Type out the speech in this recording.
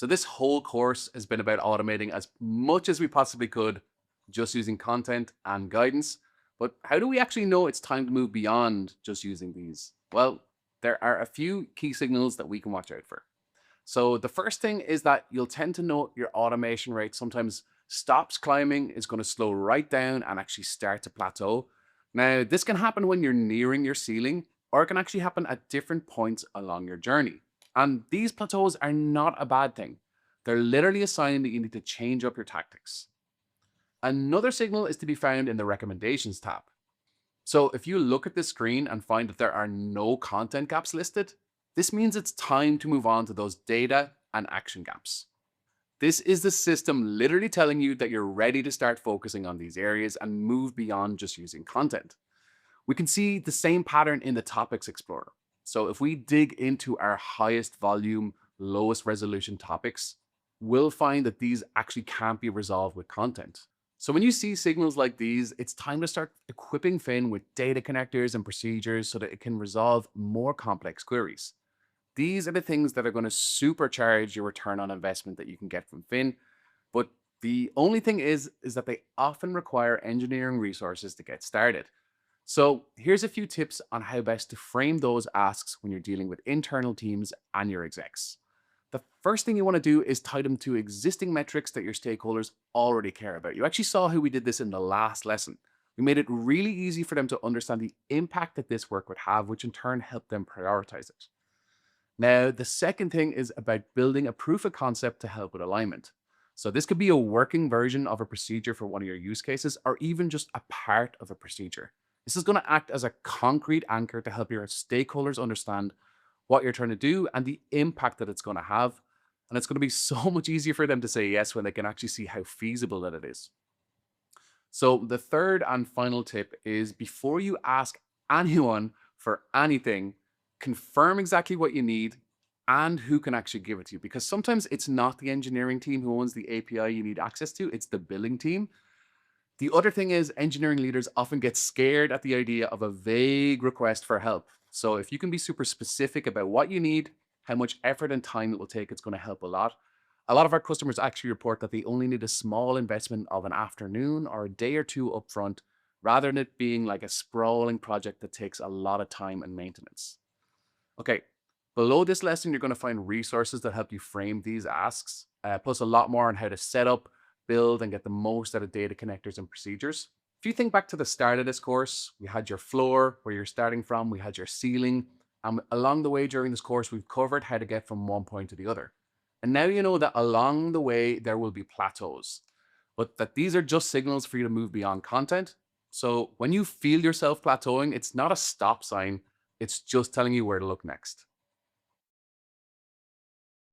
So this whole course has been about automating as much as we possibly could, just using content and guidance. But how do we actually know it's time to move beyond just using these? Well, there are a few key signals that we can watch out for. So the first thing is that you'll tend to note your automation rate sometimes stops climbing, is going to slow right down and actually start to plateau. Now, this can happen when you're nearing your ceiling, or it can actually happen at different points along your journey. And these plateaus are not a bad thing. They're literally a sign that you need to change up your tactics. Another signal is to be found in the recommendations tab. So if you look at the screen and find that there are no content gaps listed, this means it's time to move on to those data and action gaps. This is the system literally telling you that you're ready to start focusing on these areas and move beyond just using content. We can see the same pattern in the Topics Explorer. So if we dig into our highest volume, lowest resolution topics, we'll find that these actually can't be resolved with content. So when you see signals like these, it's time to start equipping Fin with data connectors and procedures so that it can resolve more complex queries. These are the things that are going to supercharge your return on investment that you can get from Fin. But the only thing is that they often require engineering resources to get started. So here's a few tips on how best to frame those asks when you're dealing with internal teams and your execs. The first thing you want to do is tie them to existing metrics that your stakeholders already care about. You actually saw how we did this in the last lesson. We made it really easy for them to understand the impact that this work would have, which in turn helped them prioritize it. Now, the second thing is about building a proof of concept to help with alignment. So this could be a working version of a procedure for one of your use cases, or even just a part of a procedure. This is going to act as a concrete anchor to help your stakeholders understand what you're trying to do and the impact that it's going to have. And it's going to be so much easier for them to say yes when they can actually see how feasible that it is. So the third and final tip is before you ask anyone for anything, confirm exactly what you need and who can actually give it to you. Because sometimes it's not the engineering team who owns the API you need access to, it's the billing team. The other thing is engineering leaders often get scared at the idea of a vague request for help. So if you can be super specific about what you need, how much effort and time it will take, it's going to help a lot. A lot of our customers actually report that they only need a small investment of an afternoon or a day or two upfront, rather than it being like a sprawling project that takes a lot of time and maintenance. Okay, below this lesson, you're going to find resources that help you frame these asks, plus a lot more on how to set up, build, and get the most out of data connectors and procedures. If you think back to the start of this course, we had your floor, where you're starting from, we had your ceiling, and along the way during this course, we've covered how to get from one point to the other. And now you know that along the way, there will be plateaus, but that these are just signals for you to move beyond content. So when you feel yourself plateauing, it's not a stop sign, it's just telling you where to look next.